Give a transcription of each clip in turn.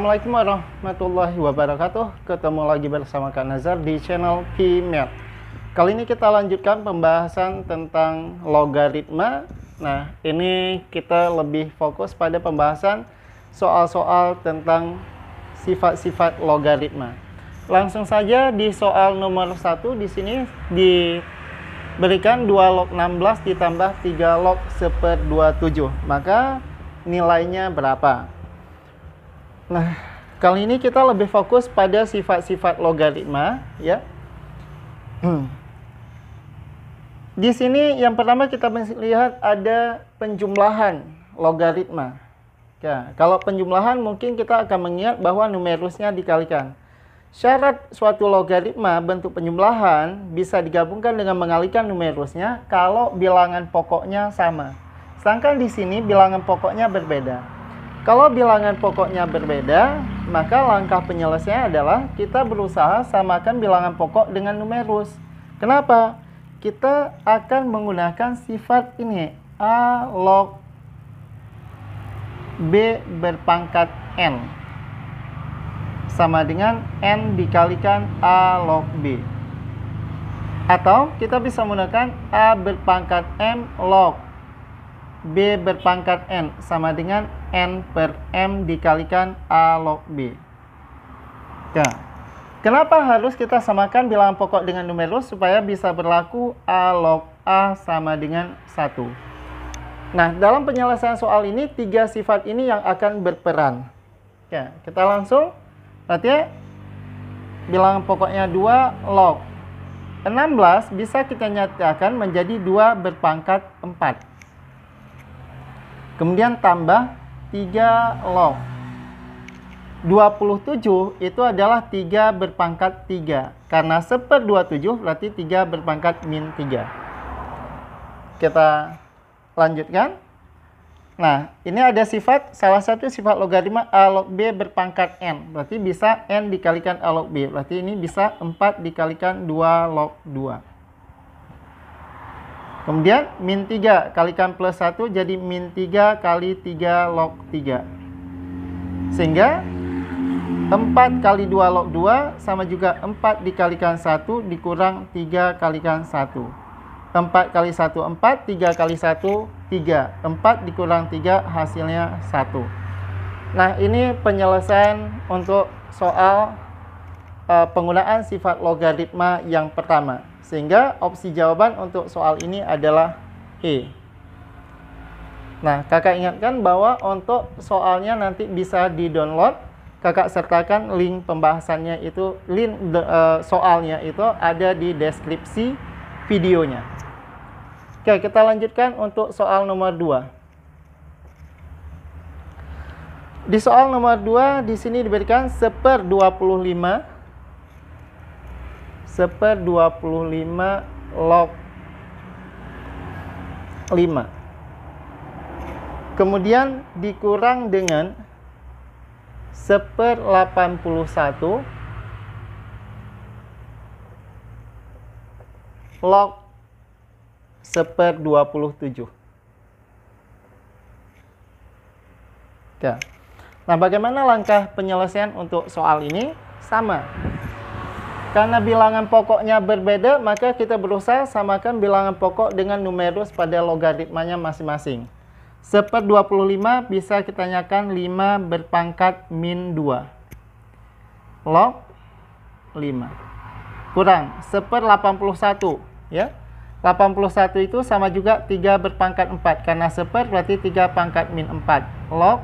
Assalamualaikum warahmatullahi wabarakatuh. Ketemu lagi bersama Kak Nazar di channel PMath. Kali ini kita lanjutkan pembahasan tentang logaritma. Nah, ini kita lebih fokus pada pembahasan soal-soal tentang sifat-sifat logaritma. Langsung saja di soal nomor 1 di sini diberikan 2 log 16 ditambah 3 log 1/27. Maka nilainya berapa? Nah, kali ini kita lebih fokus pada sifat-sifat logaritma, ya. Di sini yang pertama kita lihat ada penjumlahan logaritma. Ya, kalau penjumlahan mungkin kita akan mengingat bahwa numerusnya dikalikan. Syarat suatu logaritma bentuk penjumlahan bisa digabungkan dengan mengalikan numerusnya kalau bilangan pokoknya sama. Sedangkan di sini bilangan pokoknya berbeda. Kalau bilangan pokoknya berbeda, maka langkah penyelesaian adalah kita berusaha samakan bilangan pokok dengan numerus. Kenapa? Kita akan menggunakan sifat ini, A log B berpangkat N sama dengan N dikalikan A log B. Atau kita bisa menggunakan A berpangkat M log B berpangkat N sama dengan N per M dikalikan A log B. Ya. Kenapa harus kita samakan bilangan pokok dengan numerus? Supaya bisa berlaku A log A sama dengan 1. Nah, dalam penyelesaian soal ini, 3 sifat ini yang akan berperan. Ya, kita langsung. Berarti bilangan pokoknya 2 log 16 bisa kita nyatakan menjadi 2 berpangkat 4. Kemudian tambah 3 log 27 itu adalah 3 berpangkat 3. Karena 1/27 berarti 3 berpangkat min 3. Kita lanjutkan. Nah, ini ada sifat, salah satu sifat logaritma A log B berpangkat N. Berarti bisa N dikalikan A log B. Berarti ini bisa 4 dikalikan 2 log 2. Kemudian min 3 kalikan plus 1 jadi min 3 kali 3 log 3. Sehingga 4 kali 2 log 2 sama juga 4 dikalikan 1 dikurang 3 kalikan 1. 4 kali 1 4, 3 kali 1 3. 4 dikurang 3 hasilnya 1. Nah, ini penyelesaian untuk soal penggunaan sifat logaritma yang pertama. Sehingga opsi jawaban untuk soal ini adalah E. Nah, kakak ingatkan bahwa untuk soalnya nanti bisa di-download. Kakak sertakan link pembahasannya itu, link soalnya itu ada di deskripsi videonya. Oke, kita lanjutkan untuk soal nomor 2. Di soal nomor 2 di sini diberikan 1/25 log 5. Kemudian dikurang dengan 1/81 log 1/27. Oke. Nah, bagaimana langkah penyelesaian untuk soal ini? Sama. Karena bilangan pokoknya berbeda, maka kita berusaha samakan bilangan pokok dengan numerus pada logaritmanya masing-masing. 1/25 bisa kita nyatakan 5 berpangkat min 2 log 5 kurang 1/81, ya. 81 itu sama juga 3 berpangkat 4 karena 1 berarti 3 pangkat min 4 log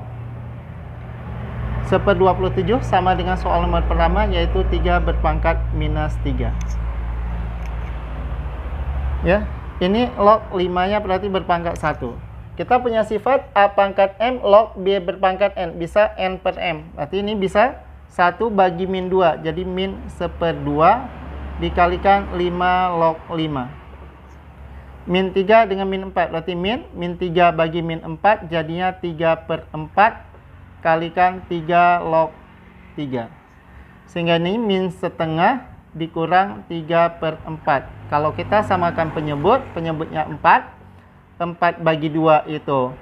1/27 sama dengan soal nomor pertama, yaitu 3 berpangkat minus 3. Ya, ini log 5-nya berarti berpangkat 1. Kita punya sifat A pangkat M log B berpangkat N. Bisa N per M. Berarti ini bisa 1 bagi min 2. Jadi min 1/2 dikalikan 5 log 5. Min 3 dengan min 4. Berarti min 3 bagi min 4 jadinya 3/4 kalikan 3 log 3. Sehingga ini min setengah dikurang 3/4. Kalau kita samakan penyebutnya 4. 4 bagi 2 itu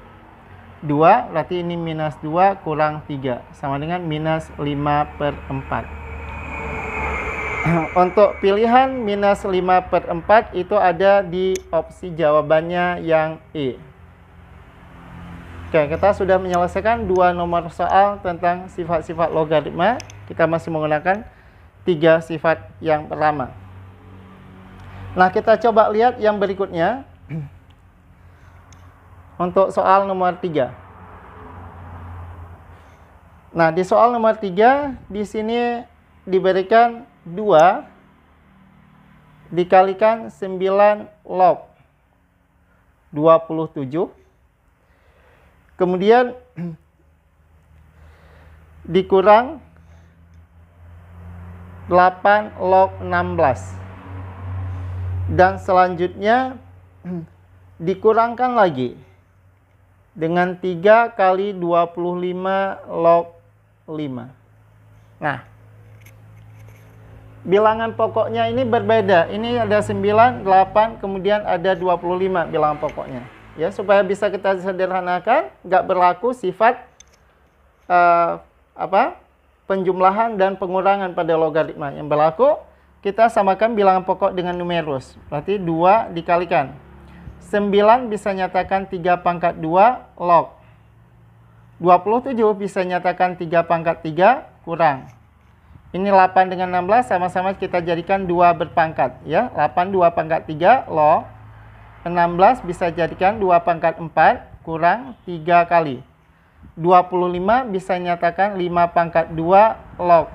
2, berarti ini minus 2 kurang 3, sama dengan minus 5/4. Untuk pilihan minus 5/4 itu ada di opsi jawabannya yang E. Oke, kita sudah menyelesaikan 2 nomor soal tentang sifat-sifat logaritma. Kita masih menggunakan 3 sifat yang pertama. Nah, kita coba lihat yang berikutnya. Untuk soal nomor 3. Nah, di soal nomor 3, di sini diberikan 2 dikalikan 9 log 27. Kemudian dikurang 8 log 16. Dan selanjutnya dikurangkan lagi dengan 3 kali 25 log 5. Nah, bilangan pokoknya ini berbeda. Ini ada 9, 8, kemudian ada 25 bilangan pokoknya. Ya, supaya bisa kita sederhanakan, nggak berlaku sifat penjumlahan dan pengurangan pada logaritma. Yang berlaku, kita samakan bilangan pokok dengan numerus. Berarti 2 dikalikan 9 bisa nyatakan 3 pangkat 2 log 27 bisa nyatakan 3 pangkat 3 kurang. Ini 8 dengan 16 sama-sama kita jadikan 2 berpangkat. Ya, 8 2 pangkat 3 log 16 bisa jadikan 2 pangkat 4 kurang 3 kali. 25 bisa nyatakan 5 pangkat 2 log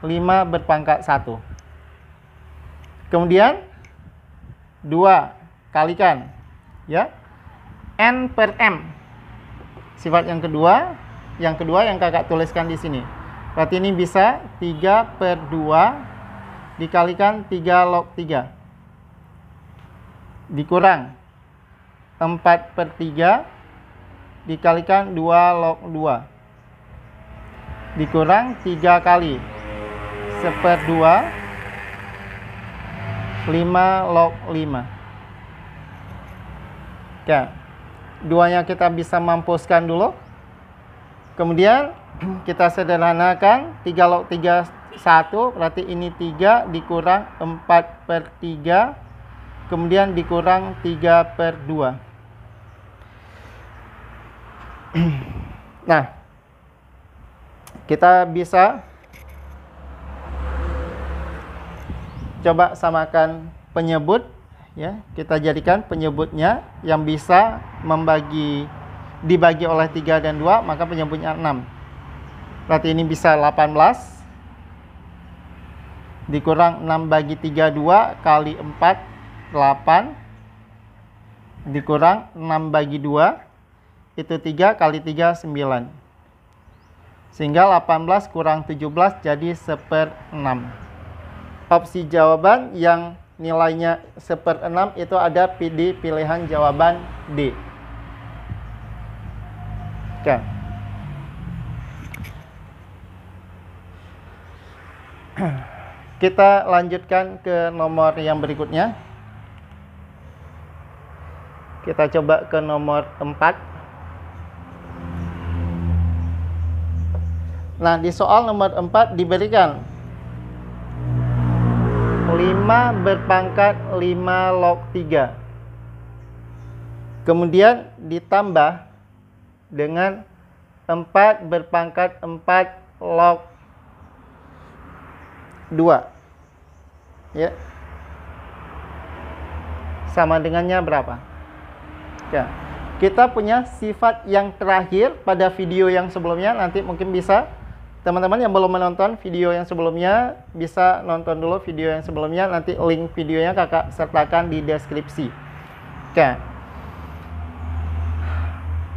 5 berpangkat 1. Kemudian 2 kalikan ya n per m. Sifat yang kedua yang kakak tuliskan di sini. Berarti ini bisa 3/2 dikalikan 3 log 3 dikurang 4/3 dikalikan 2 log 2 dikurang 3 kali 1/2 5 log 5. Oke, duanya kita bisa mampuskan dulu. Kemudian kita sederhanakan 3 log 3 1, berarti ini 3 dikurang 4/3, kemudian dikurang 3/2. Nah, kita bisa coba samakan penyebut. Ya, kita jadikan penyebutnya yang bisa dibagi oleh 3 dan 2, maka penyebutnya 6. Berarti ini bisa 18 dikurang 6 bagi 3 2 kali 4 8 dikurang 6 bagi 2 itu 3 kali 3 9. Sehingga 18 kurang 17 jadi 1/6. Opsi jawaban yang nilainya 1/6 itu ada di pilihan jawaban D. Oke. Kita lanjutkan ke nomor yang berikutnya. Kita coba ke nomor 4. Nah, di soal nomor 4 diberikan 5 berpangkat 5 log 3. Kemudian ditambah dengan 4 berpangkat 4 log 2. Ya. Sama dengannya berapa? Ya. Kita punya sifat yang terakhir pada video yang sebelumnya. Nanti mungkin bisa teman-teman yang belum menonton video yang sebelumnya bisa nonton dulu video yang sebelumnya. Nanti link videonya kakak sertakan di deskripsi. Oke.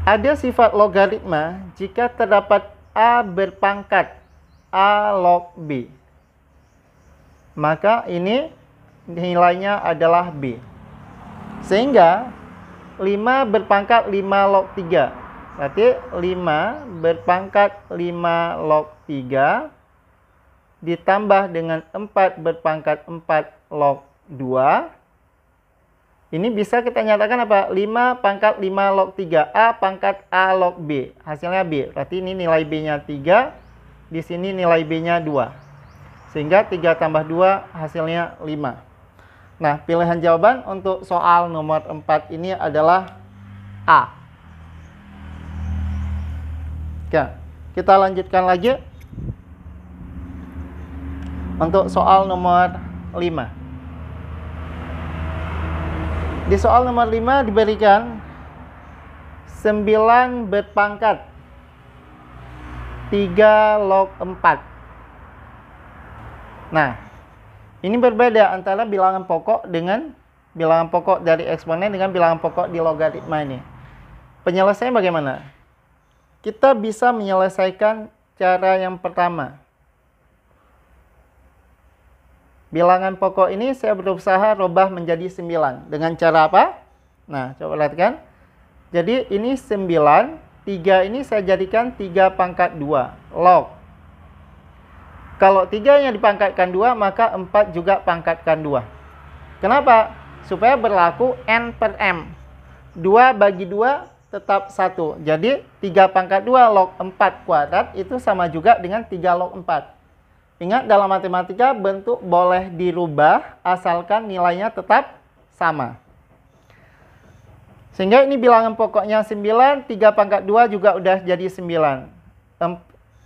Ada sifat logaritma jika terdapat A berpangkat A log B. Maka ini nilainya adalah B. Sehingga 5 berpangkat 5 log 3. Berarti 5 berpangkat 5 log 3 ditambah dengan 4 berpangkat 4 log 2 Ini bisa kita nyatakan apa? 5 pangkat 5 log 3. A pangkat A log B. Hasilnya B. Berarti ini nilai B-nya 3. Di sini nilai B-nya 2. Sehingga 3 tambah 2 hasilnya 5. Nah, pilihan jawaban untuk soal nomor 4 ini adalah A. Oke, kita lanjutkan lagi. Untuk soal nomor 5. Di soal nomor 5 diberikan 9 berpangkat 3 log 4. Nah, ini berbeda antara bilangan pokok dengan bilangan pokok dari eksponen dengan bilangan pokok di logaritma ini. Penyelesaian bagaimana? Kita bisa menyelesaikan cara yang pertama. Bilangan pokok ini saya berusaha rubah menjadi 9. Dengan cara apa? Nah, coba perhatikan. Jadi ini 9. 3 ini saya jadikan 3 pangkat 2. Log. Kalau 3-nya dipangkatkan 2, maka 4 juga pangkatkan 2. Kenapa? Supaya berlaku N per M. 2 bagi 2 tetap 1. Jadi 3 pangkat 2 log 4 kuadrat itu sama juga dengan 3 log 4. Ingat, dalam matematika bentuk boleh dirubah asalkan nilainya tetap sama. Sehingga ini bilangan pokoknya 9, 3 pangkat 2 juga udah jadi 9.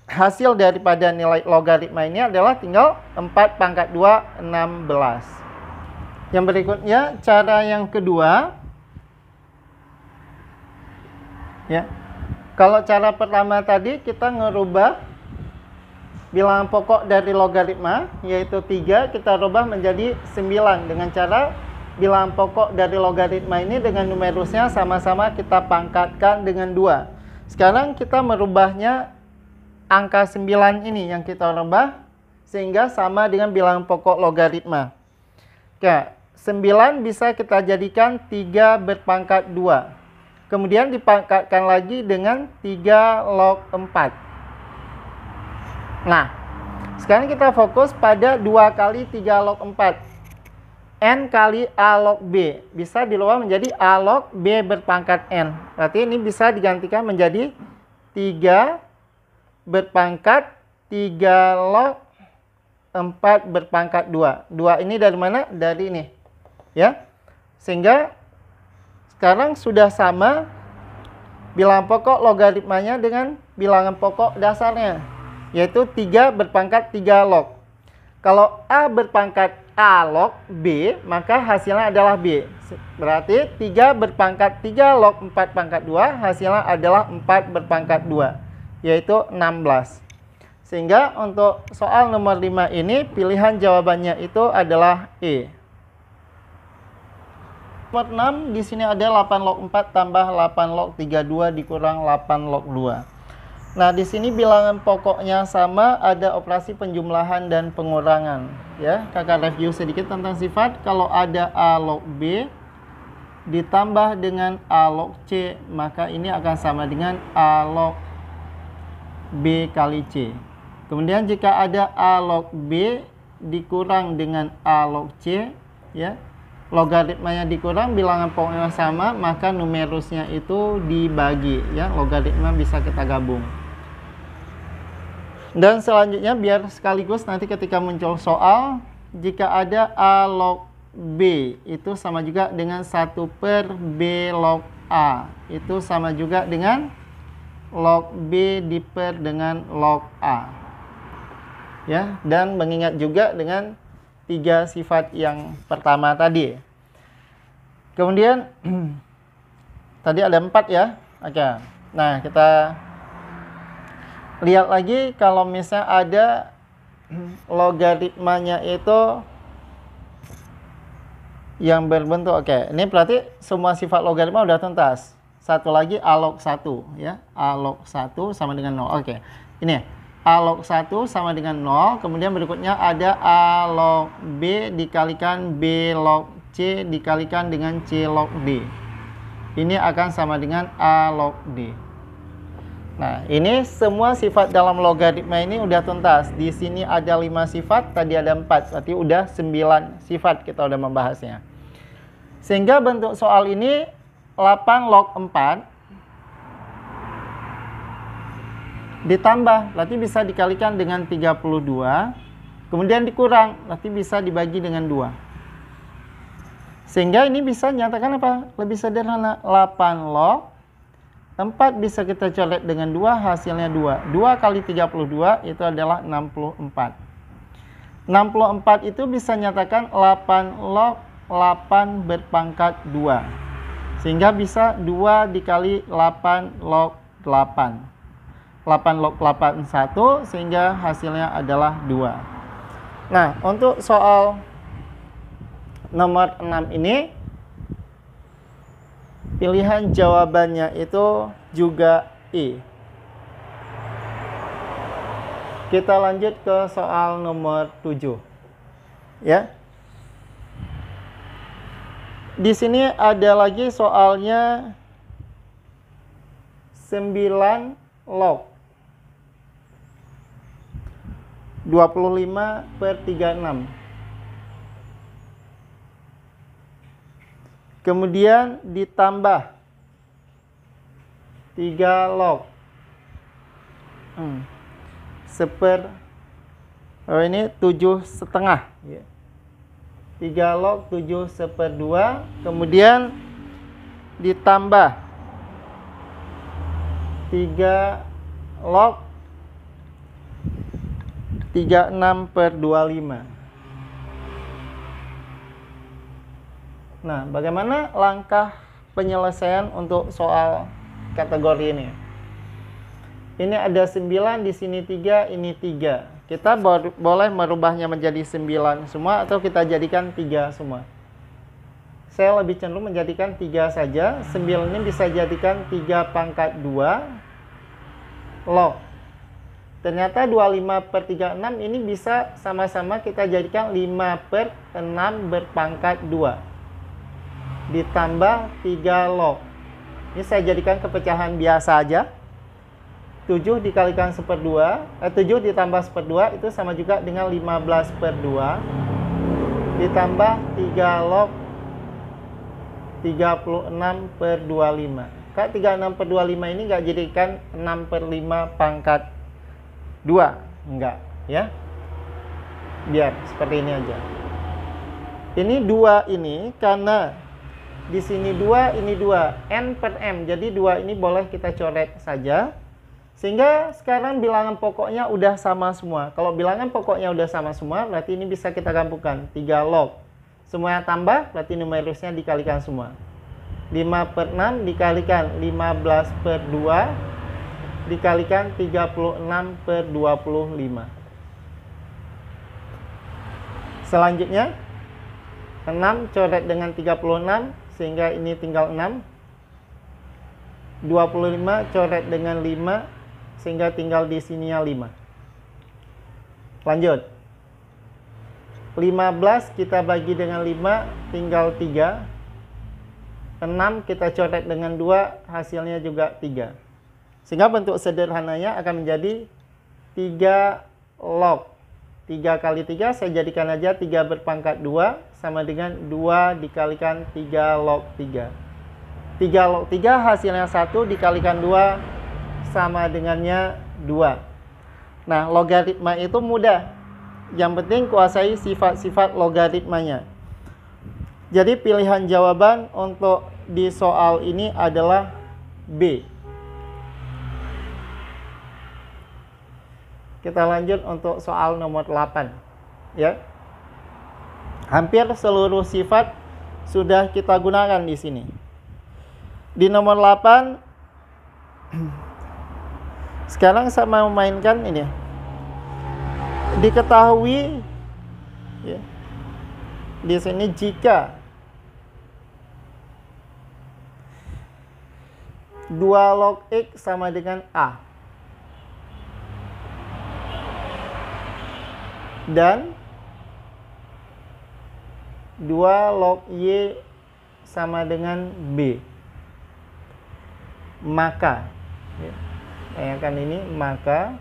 Hasil daripada nilai logaritma ini adalah tinggal 4 pangkat 2, 16. Yang berikutnya, cara yang kedua. Ya. Kalau cara pertama tadi kita ngerubah bilangan pokok dari logaritma, yaitu 3, kita rubah menjadi 9 dengan cara bilangan pokok dari logaritma ini dengan numerusnya sama-sama kita pangkatkan dengan 2. Sekarang kita merubahnya angka 9 ini yang kita rubah sehingga sama dengan bilangan pokok logaritma. Oke, 9 bisa kita jadikan 3 berpangkat 2. Kemudian dipangkatkan lagi dengan 3 log 4. Nah, sekarang kita fokus pada 2 kali 3 log 4. N kali A log B. Bisa dirubah menjadi A log B berpangkat N. Berarti ini bisa digantikan menjadi 3 berpangkat 3 log 4 berpangkat 2. 2 ini dari mana? Dari ini. Ya. Sehingga sekarang sudah sama bilangan pokok logaritmanya dengan bilangan pokok dasarnya, yaitu 3 berpangkat 3 log. Kalau A berpangkat A log B, maka hasilnya adalah B. Berarti 3 berpangkat 3 log 4 pangkat 2, hasilnya adalah 4 berpangkat 2, yaitu 16. Sehingga untuk soal nomor 5 ini, pilihan jawabannya itu adalah E. Nomor 6, di sini ada 8 log 4 tambah 8 log 32 dikurang 8 log 2. Nah, di sini bilangan pokoknya sama, ada operasi penjumlahan dan pengurangan. Ya, kakak review sedikit tentang sifat. Kalau ada A log B ditambah dengan A log C, maka ini akan sama dengan A log B kali C. Kemudian jika ada A log B dikurang dengan A log C, ya, logaritmanya dikurang, bilangan pokoknya sama, maka numerusnya itu dibagi, ya, logaritma bisa kita gabung. Dan selanjutnya biar sekaligus nanti ketika muncul soal, jika ada A log B itu sama juga dengan 1 per B log A, itu sama juga dengan log B diper dengan log A. Ya, dan mengingat juga dengan 3 sifat yang pertama tadi. Kemudian tadi ada 4 ya. Oke. Nah, kita lihat lagi kalau misalnya ada logaritmanya itu yang berbentuk, oke, ini berarti semua sifat logaritma udah tuntas. Satu lagi A log 1 ya. A log 1 sama dengan 0. Oke. Ini A log 1 sama dengan 0, kemudian berikutnya ada A log B dikalikan B log C dikalikan dengan C log D. Ini akan sama dengan A log D. Nah, ini semua sifat dalam logaritma ini udah tuntas. Di sini ada 5 sifat, tadi ada 4, berarti udah 9 sifat kita udah membahasnya. Sehingga bentuk soal ini 8 log 4 ditambah, berarti bisa dikalikan dengan 32. Kemudian dikurang, berarti bisa dibagi dengan 2. Sehingga ini bisa nyatakan apa? Lebih sederhana. 8 log 4 bisa kita coret dengan 2, hasilnya 2. 2 kali 32 itu adalah 64. 64 itu bisa nyatakan 8 log 8 berpangkat 2. Sehingga bisa 2 dikali 8 log 8. 8 log 8 1, sehingga hasilnya adalah 2. Nah, untuk soal nomor 6 ini, pilihan jawabannya itu juga E. Kita lanjut ke soal nomor 7. Ya. Di sini ada lagi soalnya 9 log 25/36. Kemudian ditambah 3 log ini 7/2. 3 log 7/2. Kemudian ditambah 3 log 36/25. Nah, bagaimana langkah penyelesaian untuk soal kategori ini? Ini ada 9, di sini 3, ini 3. Kita boleh merubahnya menjadi 9 semua atau kita jadikan 3 semua. Saya lebih cenderung menjadikan 3 saja. 9 ini bisa jadikan 3/2 log. Ternyata 25/36 ini bisa sama-sama kita jadikan 5/6 berpangkat 2. Ditambah 3 log. Ini saya jadikan kepecahan biasa aja. 7 dikalikan 1/2, 7 ditambah 1/2 itu sama juga dengan 15/2. Ditambah 3 log 36/25. Kak, 36/25 ini nggak jadikan 6/5 pangkat 2, enggak ya, biar seperti ini aja. Ini 2 ini karena di sini 2, ini 2, n/m, jadi 2 ini boleh kita coret saja. Sehingga sekarang bilangan pokoknya udah sama semua. Kalau bilangan pokoknya udah sama semua, berarti ini bisa kita gabungkan 3 log semuanya tambah, berarti numerusnya dikalikan semua. 5/6 dikalikan 15/2 dikalikan 36/25. Selanjutnya 6 coret dengan 36, sehingga ini tinggal 6. 25 coret dengan 5, sehingga tinggal di sininya 5. Lanjut. 15 kita bagi dengan 5, tinggal 3. 6 kita coret dengan 2, hasilnya juga 3. Sehingga bentuk sederhananya akan menjadi 3 log. 3 kali 3 saya jadikan aja 3 berpangkat 2 sama dengan 2 dikalikan 3 log 3. 3 log 3 hasilnya 1 dikalikan 2 sama dengannya 2. Nah, logaritma itu mudah. Yang penting kuasai sifat-sifat logaritmanya. Jadi pilihan jawaban untuk di soal ini adalah B. Kita lanjut untuk soal nomor 8 ya. Hampir seluruh sifat sudah kita gunakan di sini. Di nomor 8 sekarang saya mau mainkan ini. Diketahui ya, di sini jika 2 log X sama dengan A dan 2 log Y sama dengan B, maka ya, tanyakan ini, maka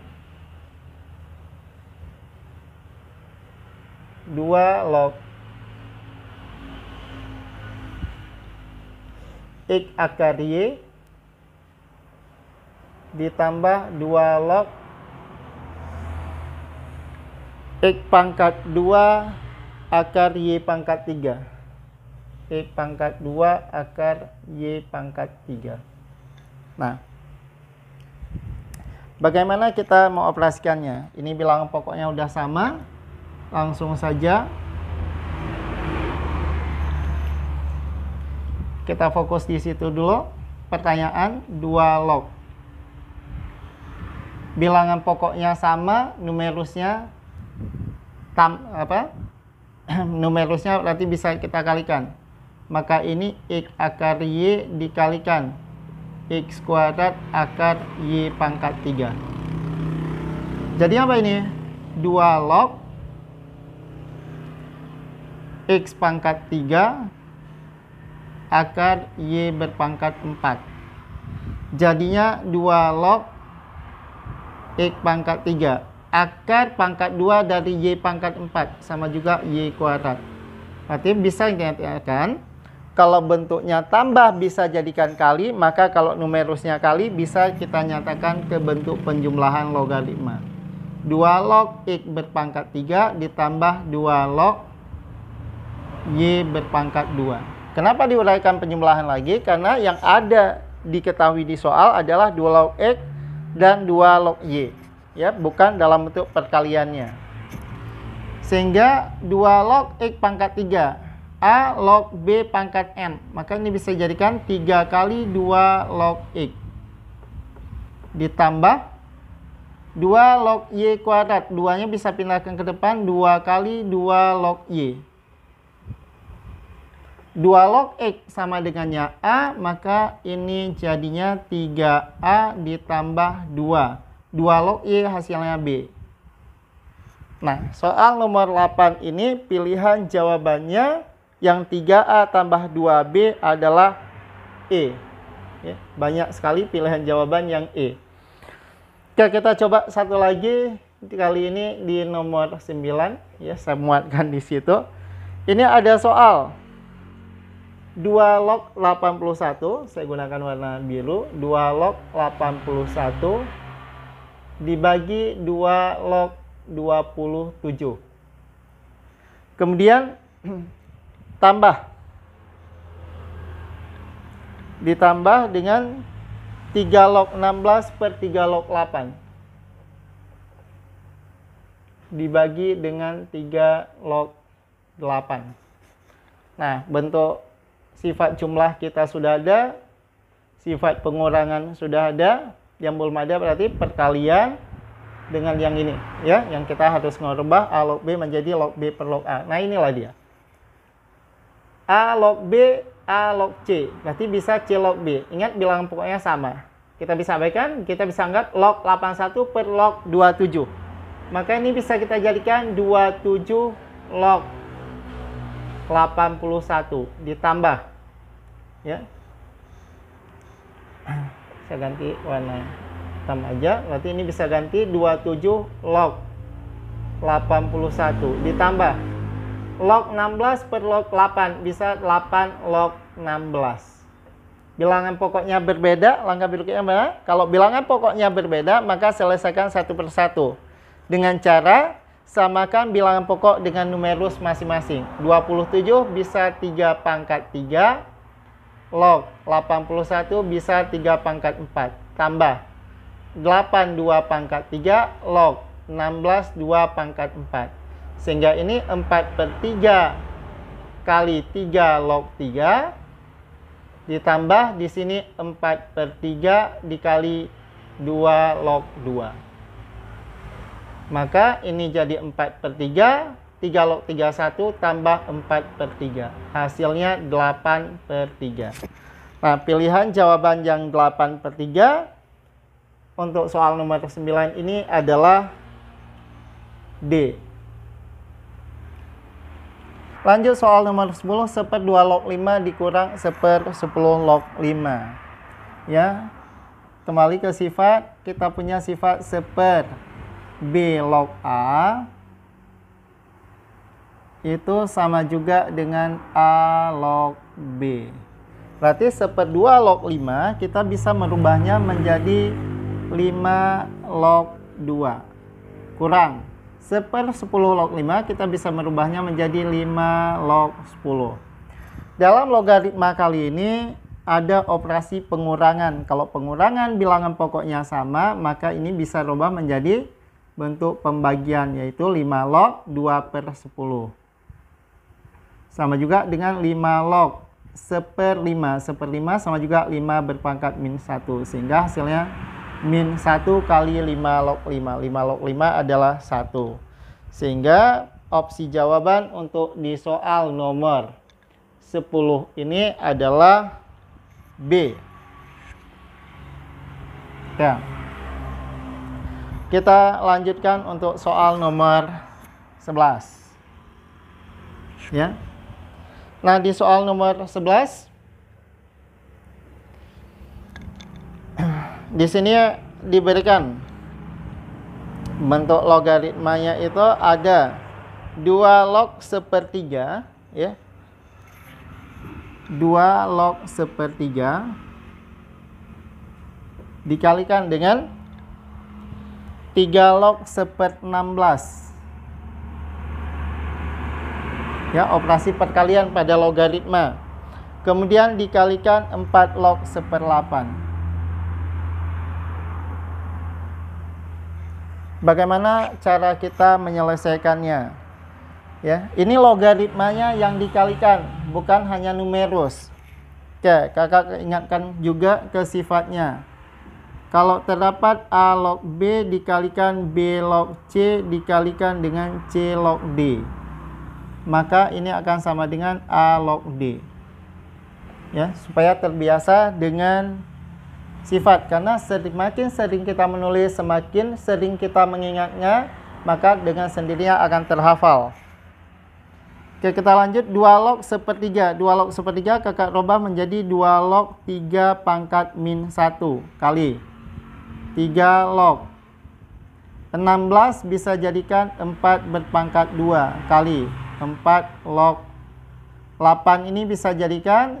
2 log X akar Y ditambah 2 log X pangkat 2 akar Y pangkat 3. X pangkat 2 akar Y pangkat 3. Nah, bagaimana kita mau operasikannya? Ini bilangan pokoknya udah sama. Langsung saja kita fokus di situ dulu. Pertanyaan 2 log. Bilangan pokoknya sama, numerusnya numerusnya berarti bisa kita kalikan. Maka ini X akar Y dikalikan X kuadrat akar Y pangkat 3. Jadi apa ini? 2 log X pangkat 3 akar Y berpangkat 4. Jadinya 2 log X pangkat 3 akar pangkat 2 dari Y pangkat 4 sama juga Y kuadrat. Berarti bisa dikatakan kalau bentuknya tambah bisa jadikan kali, maka kalau numerusnya kali bisa kita nyatakan ke bentuk penjumlahan logaritma. 2 log X berpangkat 3 ditambah 2 log Y berpangkat 2. Kenapa diuraikan penjumlahan lagi? Karena yang ada diketahui di soal adalah 2 log X dan 2 log Y. Ya, bukan dalam bentuk perkaliannya. Sehingga 2 log X pangkat 3 A log B pangkat N. Maka ini bisa jadikan 3 kali 2 log X ditambah 2 log Y kuadrat. 2-nya bisa pindahkan ke depan, 2 kali 2 log Y. 2 log X sama dengannya A, maka ini jadinya 3A ditambah 2. 2 log Y hasilnya B. Nah, soal nomor 8 ini pilihan jawabannya yang 3A tambah 2B adalah E. Ya, banyak sekali pilihan jawaban yang E. Oke, kita coba satu lagi. Kali ini di nomor 9. Ya, saya muatkan di situ. Ini ada soal 2 log 81. Saya gunakan warna biru. 2 log 81 dibagi 2 log 27. Kemudian ditambah dengan 3 log 16 per 3 log 8 dibagi dengan 3 log 8. Nah, bentuk sifat jumlah kita sudah ada, sifat pengurangan sudah ada. Yang belum ada berarti perkalian dengan yang ini, ya, yang kita harus merubah A log B menjadi log B per log A. Nah, inilah dia. A log B, A log C. Berarti bisa C log B. Ingat bilangan pokoknya sama. Kita bisa abaikan, kita bisa anggap log 81 per log 27. Maka ini bisa kita jadikan 27 log 81 ditambah, ya. Saya ganti warna hitam aja. Berarti ini bisa ganti 27 log 81 ditambah log 16 per log 8. Bisa 8 log 16. Bilangan pokoknya berbeda. Langkah berikutnya adalah kalau bilangan pokoknya berbeda, maka selesaikan satu persatu. Dengan cara samakan bilangan pokok dengan numerus masing-masing. 27 bisa 3 pangkat 3. Log 81 bisa 3 pangkat 4. Tambah 8 2 pangkat 3 log 16 2 pangkat 4. Sehingga ini 4 per 3 kali 3 log 3. Ditambah di sini 4 per 3 dikali 2 log 2. Maka ini jadi 4 per 3. 3 log 31 tambah 4 per 3. Hasilnya 8 per 3. Nah, pilihan jawaban yang 8 per 3 untuk soal nomor 9 ini adalah D. Lanjut soal nomor 10. 1/2 log 5 dikurang 1/10 log 5. Ya, kembali ke sifat. Kita punya sifat 1/B log A. Itu sama juga dengan A log B. Berarti 1/2 log 5 kita bisa merubahnya menjadi 5 log 2. Kurang 1/10 log 5 kita bisa merubahnya menjadi 5 log 10. Dalam logaritma kali ini ada operasi pengurangan. Kalau pengurangan bilangan pokoknya sama, maka ini bisa rubah menjadi bentuk pembagian, yaitu 5 log 2/10. Sama juga dengan 5 log 1/5. 1/5 sama juga 5 berpangkat min 1. Sehingga hasilnya min 1 kali 5 log 5. 5 log 5 adalah 1. Sehingga opsi jawaban untuk di soal nomor 10 ini adalah B. Ya. Kita lanjutkan untuk soal nomor 11. Ya. Nah, di soal nomor 11 di sini diberikan bentuk logaritmanya itu ada 2 log 1/3 ya. 2 log 1/3 dikalikan dengan 3 log 1/16. Ya, operasi perkalian pada logaritma. Kemudian dikalikan 4 log 1/8. Bagaimana cara kita menyelesaikannya? Ya, ini logaritmanya yang dikalikan, bukan hanya numerus. Oke, kakak ingatkan juga ke sifatnya. Kalau terdapat A log B dikalikan B log C dikalikan dengan C log D, maka ini akan sama dengan A log D. Ya, supaya terbiasa dengan sifat, karena semakin sering kita menulis, semakin sering kita mengingatnya, maka dengan sendirinya akan terhafal. Oke, kita lanjut. 2 log 1/3. 2 log 1/3 kakak rubah menjadi 2 log 3 pangkat min 1 kali 3 log 16 bisa jadikan 4 berpangkat 2 kali 4 log 8 ini bisa jadikan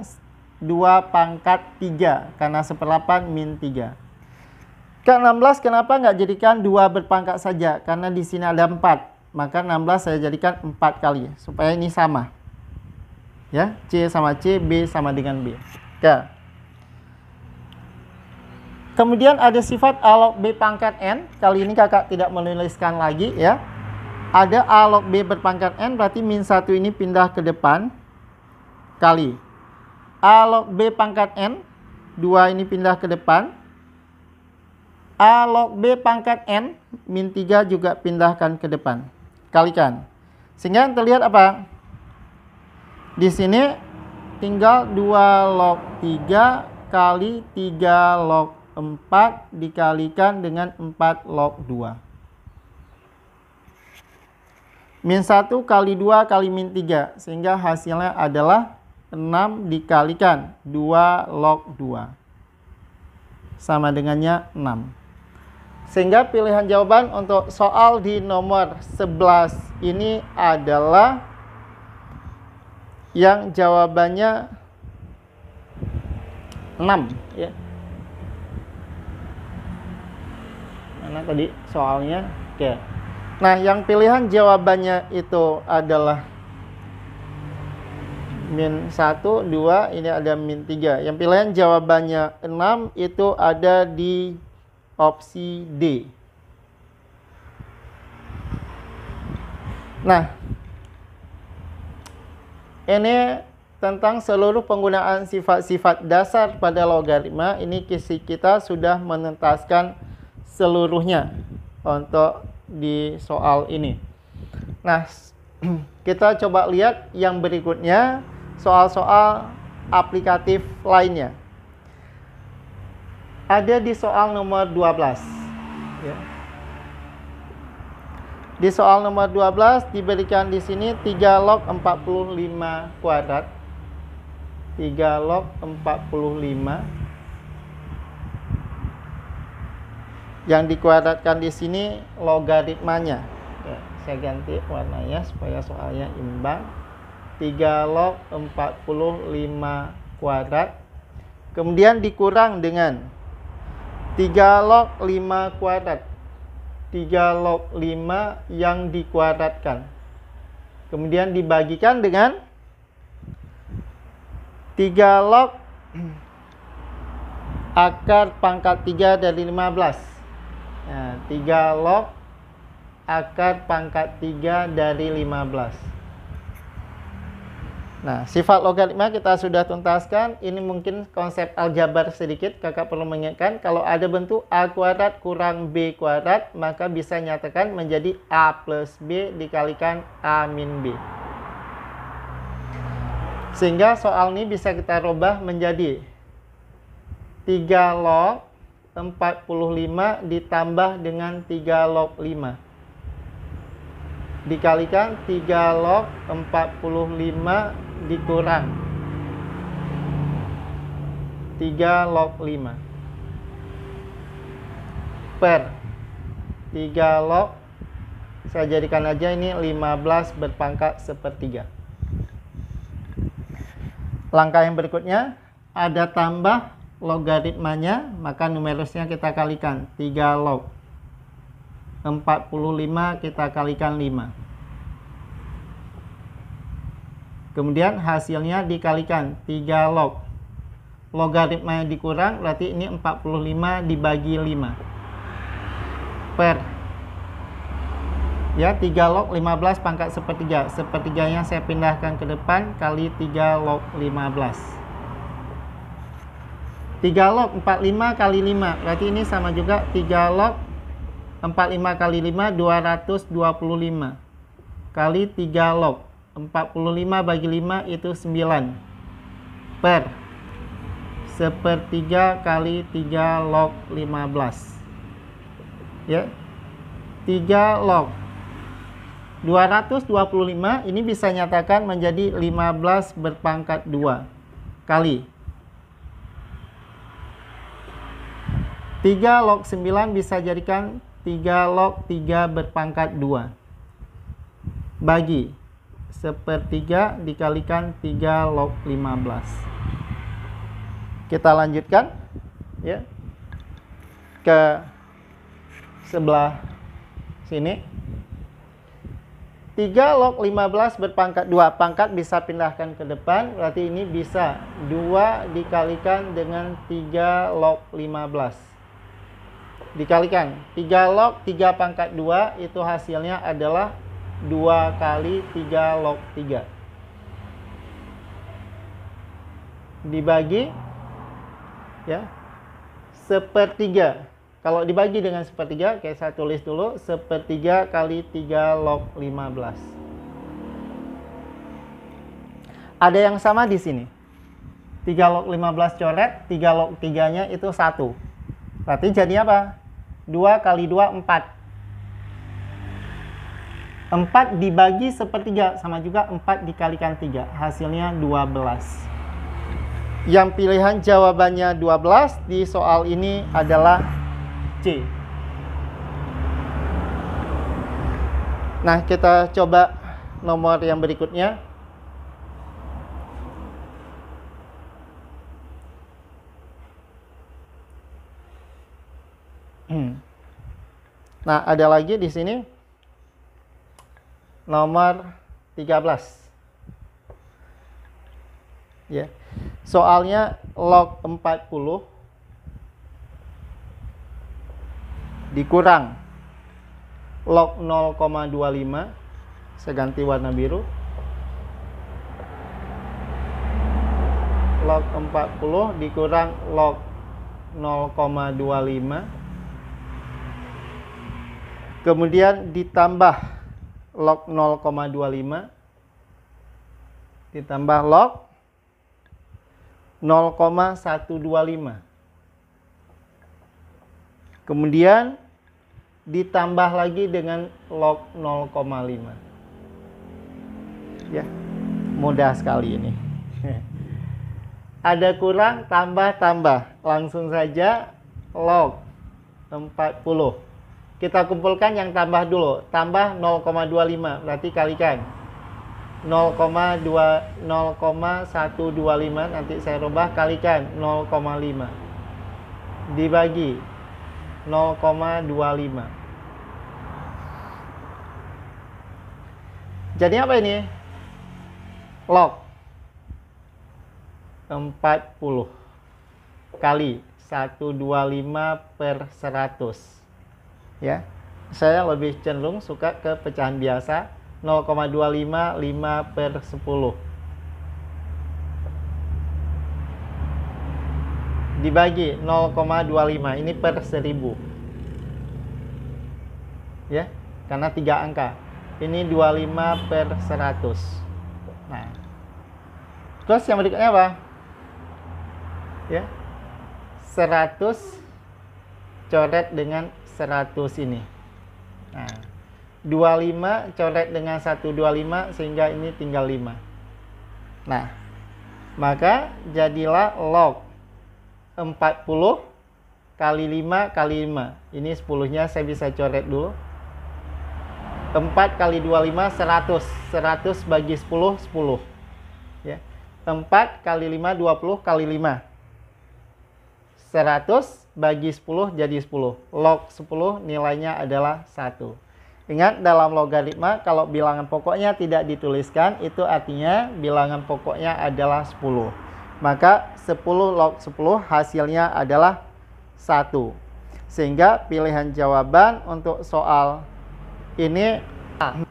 2 pangkat 3 karena 1/8 min 3. Ke 16 kenapa nggak jadikan 2 berpangkat saja? Karena di sini ada 4. Maka 16 saya jadikan 4 kali supaya ini sama. Ya, C sama C, B sama dengan B. Oke. Kemudian ada sifat A log B pangkat N. Kali ini kakak tidak menuliskan lagi ya. Ada A log B berpangkat N, berarti min 1 ini pindah ke depan kali A log B pangkat N, 2 ini pindah ke depan. A log B pangkat N, min 3 juga pindahkan ke depan. Kalikan. Sehingga terlihat apa? Di sini tinggal 2 log 3 kali 3 log 4 dikalikan dengan 4 log 2. Min 1 kali 2 kali min 3. Sehingga hasilnya adalah 6 dikalikan 2 log 2. Sama dengannya 6. Sehingga pilihan jawaban untuk soal di nomor 11 ini adalah yang jawabannya 6 ya. Mana tadi soalnya? Oke. Nah, yang pilihan jawabannya itu adalah min 1, 2, ini ada min 3. Yang pilihan jawabannya 6 itu ada di opsi D. Nah, ini tentang seluruh penggunaan sifat-sifat dasar pada logaritma. Ini kita sudah menuntaskan seluruhnya untuk di soal ini. Nah, kita coba lihat yang berikutnya, soal-soal aplikatif lainnya. Ada di soal nomor 12 ya. Di soal nomor 12 diberikan di sini 3 log 45 kuadrat. 3 log 45 yang dikuadratkan di sini logaritmanya. Ya, saya ganti warnanya supaya soalnya imbang. 3 log 45 kuadrat Kemudian dikurang dengan 3 log 5 kuadrat. 3 log 5 yang dikuadratkan. Kemudian dibagikan dengan 3 log akar pangkat 3 dari 15. Nah, 3 log akar pangkat 3 dari 15. Nah, sifat logaritma kita sudah tuntaskan. Ini mungkin konsep aljabar sedikit. Kakak perlu mengingatkan, kalau ada bentuk A kuadrat kurang B kuadrat, maka bisa nyatakan menjadi A plus B dikalikan A min B. Sehingga soal ini bisa kita rubah menjadi 3 log 45 ditambah dengan 3 log 5. Dikalikan 3 log 45 dikurang 3 log 5 per 3 log, saya jadikan aja ini 15 berpangkat sepertiga. Langkah yang berikutnya ada tambah logaritmanya, maka numerusnya kita kalikan 3 log 45 kita kalikan 5. Kemudian hasilnya dikalikan 3 log. Logaritma yang dikurang berarti ini 45 dibagi 5. Per. Ya, 3 log 15 pangkat sepertiga. Sepertiganya saya pindahkan ke depan kali 3 log 15. 3 log 45 kali 5. Berarti ini sama juga 3 log 45 kali 5 225 kali 3 log 45 bagi 5 itu 9 per sepertiga kali 3 log 15. Ya, 3 log 225 ini bisa nyatakan menjadi 15 berpangkat 2 kali 3 log 9 bisa jadikan 3 log 3 berpangkat 2 bagi sepertiga dikalikan 3 log 15. Kita lanjutkan ya ke sebelah sini. 3 log 15 berpangkat 2, pangkat bisa pindahkan ke depan, berarti ini bisa 2 dikalikan dengan 3 log 15. Dikalikan 3 log 3 pangkat 2 itu hasilnya adalah 2 kali 3 log 3 dibagi ya sepertiga. Kalau dibagi dengan sepertiga, kayak saya tulis dulu, sepertiga kali 3 log 15. Ada yang sama di sini. 3 log 15 coret, 3 log 3-nya itu 1. Berarti jadi apa? 2 kali 2, 4. 4 dibagi sepertiga, sama juga 4 dikalikan 3. Hasilnya 12. Yang pilihan jawabannya 12 di soal ini adalah C. Nah, kita coba nomor yang berikutnya. Nah, ada lagi di sini nomor 13. Ya. Soalnya log 40 dikurang log 0,25. Saya ganti warna biru. Log 40 dikurang log 0,25. Kemudian ditambah log 0,25 ditambah log 0,125. Kemudian ditambah lagi dengan log 0,5. Ya, mudah sekali ini. Ada kurang, tambah. Langsung saja log 40. Kita kumpulkan yang tambah dulu. Tambah 0,25, berarti kalikan. 0,125 nanti saya rubah kalikan 0,5 dibagi 0,25. Jadi apa ini? Log 40 kali 125/100. Ya, saya lebih cenderung suka ke pecahan biasa 0,25 5/10 dibagi 0,25, ini per 1000 ya, karena 3 angka. Ini 25/100. Nah, terus yang berikutnya apa? Ya, 100 coret dengan 100 ini. Nah, 25 coret dengan 125 sehingga ini tinggal 5. Nah, maka jadilah log 40 kali 5 kali 5. Ini 10-nya saya bisa coret dulu. 4 kali 25 100. 100 bagi 10 10. Ya. 4 kali 5 20 kali 5. 100 bagi 10 jadi 10. Log 10 nilainya adalah 1. Ingat, dalam logaritma kalau bilangan pokoknya tidak dituliskan, itu artinya bilangan pokoknya adalah 10. Maka 10 log 10 hasilnya adalah 1. Sehingga pilihan jawaban untuk soal ini A.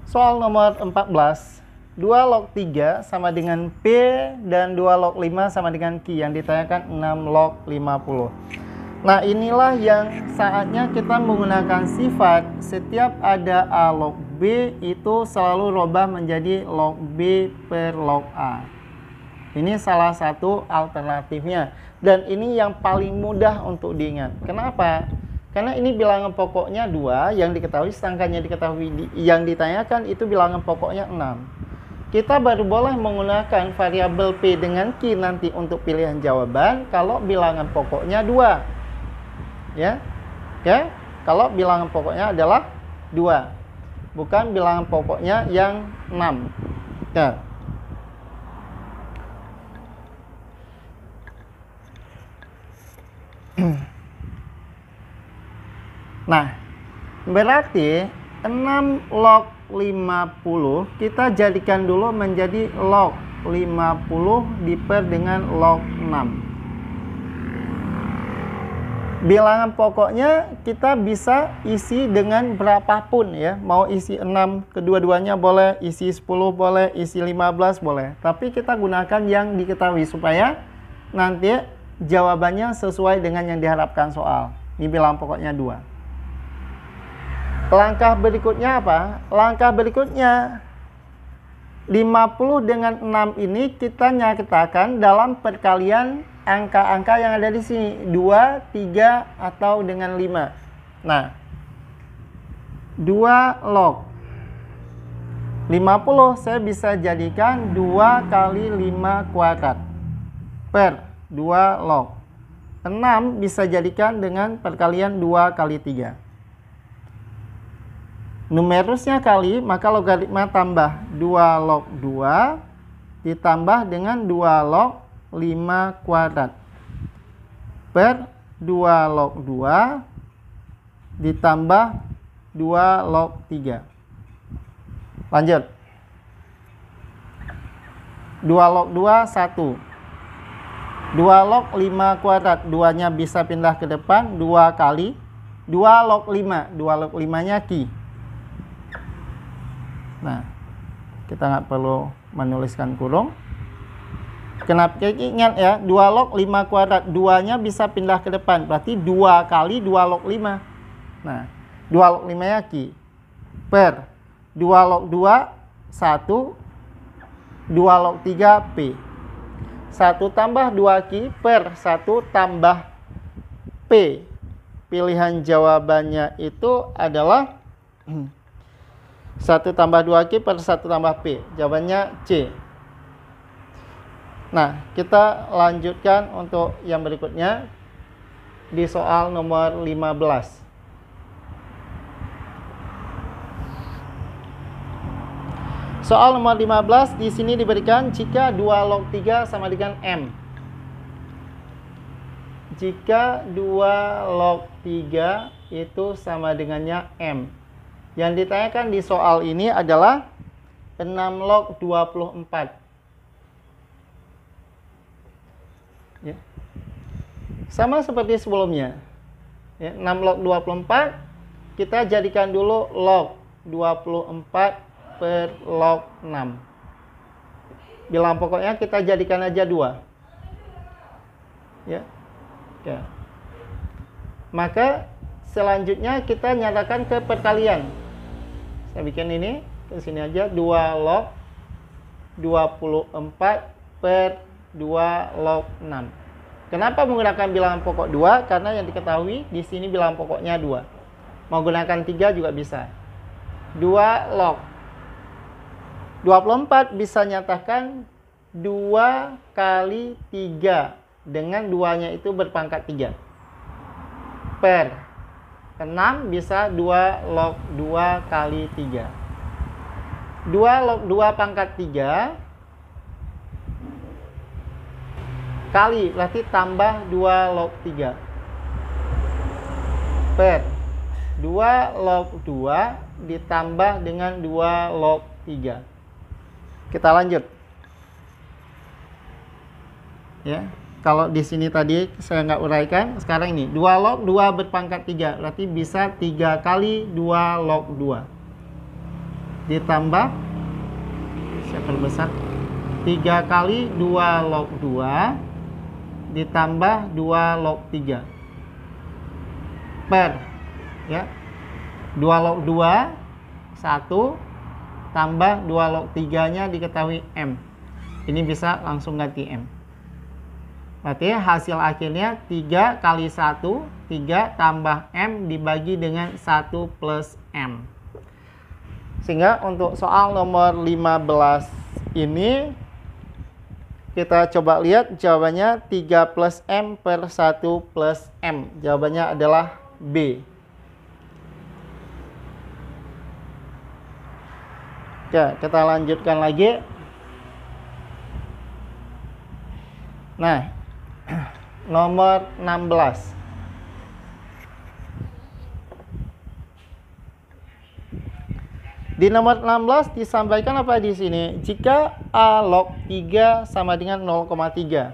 Soal nomor 14, 2 log 3 sama dengan P dan 2 log 5 sama dengan Q, yang ditanyakan 6 log 50. Nah, inilah yang saatnya kita menggunakan sifat setiap ada A log B itu selalu rubah menjadi log B per log A. Ini salah satu alternatifnya, dan ini yang paling mudah untuk diingat. Kenapa? Karena ini bilangan pokoknya 2 yang diketahui, sedangkan yang ditanyakan itu bilangan pokoknya 6. Kita baru boleh menggunakan variabel P dengan Q nanti untuk pilihan jawaban kalau bilangan pokoknya 2. Ya. Oke, kalau bilangan pokoknya adalah 2. Bukan bilangan pokoknya yang 6. Ya. Nah, berarti 6 log 50 kita jadikan dulu menjadi log 50 diper dengan log 6. Bilangan pokoknya kita bisa isi dengan berapapun ya. Mau isi 6 kedua-duanya boleh, isi 10 boleh, isi 15 boleh. Tapi kita gunakan yang diketahui supaya nanti jawabannya sesuai dengan yang diharapkan soal. Ini bilangan pokoknya 2. Langkah berikutnya apa? Langkah berikutnya 50 dengan 6 ini kita nyatakan dalam perkalian angka-angka yang ada di sini, 2, 3 atau dengan 5. Nah, 2 log 50 saya bisa jadikan 2 kali 5 kuadrat per 2 log 6 bisa jadikan dengan perkalian 2 kali 3. Numerusnya kali, maka logaritma tambah 2 log 2 ditambah dengan 2 log 5 kuadrat per 2 log 2 ditambah 2 log 3. Lanjut. 2 log 2 1. 2 log 5 kuadrat, 2-nya bisa pindah ke depan 2 kali 2 log 5. 2 log 5-nya Q. Nah, kita nggak perlu menuliskan kurung. Kenapa? Ingat ya, 2 log 5 kuadrat, 2-nya bisa pindah ke depan. Berarti 2 kali 2 log 5. Nah, 2 log 5-nya Q. Per 2 log 2, 1. 2 log 3, P. 1 tambah 2Q per 1 tambah P. Pilihan jawabannya itu adalah 1 tambah 2Q per 1 tambah P. Jawabannya C. Nah, kita lanjutkan untuk yang berikutnya di soal nomor 15. Soal nomor 15 di sini diberikan jika 2 log 3 sama dengan M. Jika 2 log 3 itu sama dengannya M. Yang ditanyakan di soal ini adalah 6 log 24. Ya. Sama seperti sebelumnya. Ya, 6 log 24, kita jadikan dulu log 24 per log 6. Bilangan pokoknya kita jadikan aja 2. Ya. Oke. Maka selanjutnya kita nyatakan ke perkalian. Saya bikin ini ke sini aja, 2 log 24 per 2 log 6. Kenapa menggunakan bilangan pokok 2? Karena yang diketahui di sini bilangan pokoknya 2. Mau gunakan 3 juga bisa. 2 log 24 bisa nyatakan 2 kali 3 dengan 2-nya itu berpangkat 3. Per 6 bisa 2 log 2 kali 3. 2 log 2 pangkat 3 kali, berarti tambah 2 log 3 per 2 log 2 ditambah dengan 2 log 3. Kita lanjut. Ya, kalau di sini tadi saya nggak uraikan, sekarang ini 2 log 2 berpangkat 3, berarti bisa 3 kali 2 log 2 ditambah, saya perbesar, 3 kali 2 log 2 ditambah 2 log 3 per, ya, 2 log 2 1 tambah 2 log 3 nya diketahui M. Ini bisa langsung ganti M. Berarti hasil akhirnya 3 kali 1 3 tambah M dibagi dengan 1 plus M. Sehingga untuk soal nomor 15 ini kita coba lihat jawabannya 3 plus M per 1 plus M. Jawabannya adalah B. Oke, kita lanjutkan lagi. Nah, nomor 16. Di nomor 16 disampaikan apa di sini? Jika A log 3 sama dengan 0,3.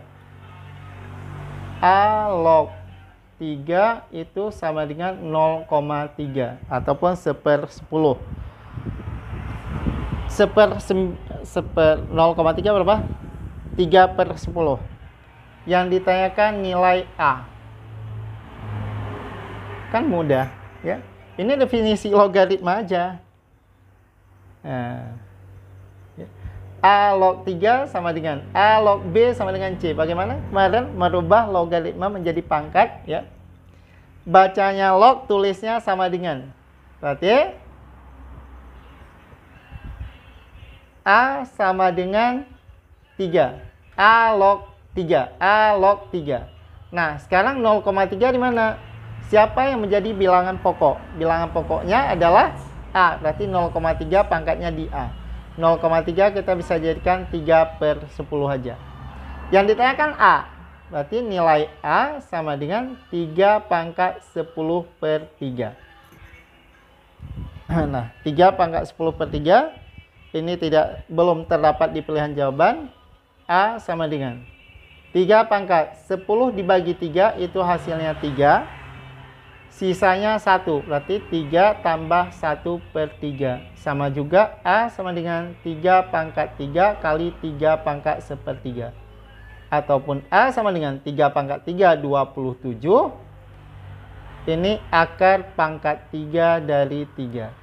A log 3 itu sama dengan 0,3 ataupun 1/10. 0,3 berapa? 3/10. Yang ditanyakan nilai A. Kan mudah, ya. Ini definisi logaritma aja. Nah, A log 3 sama dengan A log B sama dengan C. Bagaimana? Kemarin merubah logaritma menjadi pangkat, ya. Bacanya log, tulisnya sama dengan. Berarti A sama dengan 3. A log 3. A log 3. Nah, sekarang 0,3 di mana? Siapa yang menjadi bilangan pokok? Bilangan pokoknya adalah A, berarti 0,3 pangkatnya di A. 0,3 kita bisa jadikan 3/10 aja. Yang ditanyakan A, berarti nilai A sama dengan 3 pangkat 10/3. Nah, 3 pangkat 10/3 ini belum terdapat di pilihan jawaban. A sama dengan 3 pangkat 10 dibagi 3 itu hasilnya 3. Sisanya 1, berarti 3 tambah 1/3. Sama juga A sama dengan 3 pangkat 3 kali 3 pangkat 1/3. Ataupun A sama dengan 3 pangkat 3, 27. Ini akar pangkat 3 dari 3.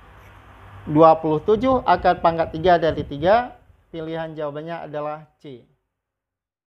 27 akar pangkat 3 dari 3. Pilihan jawabannya adalah C.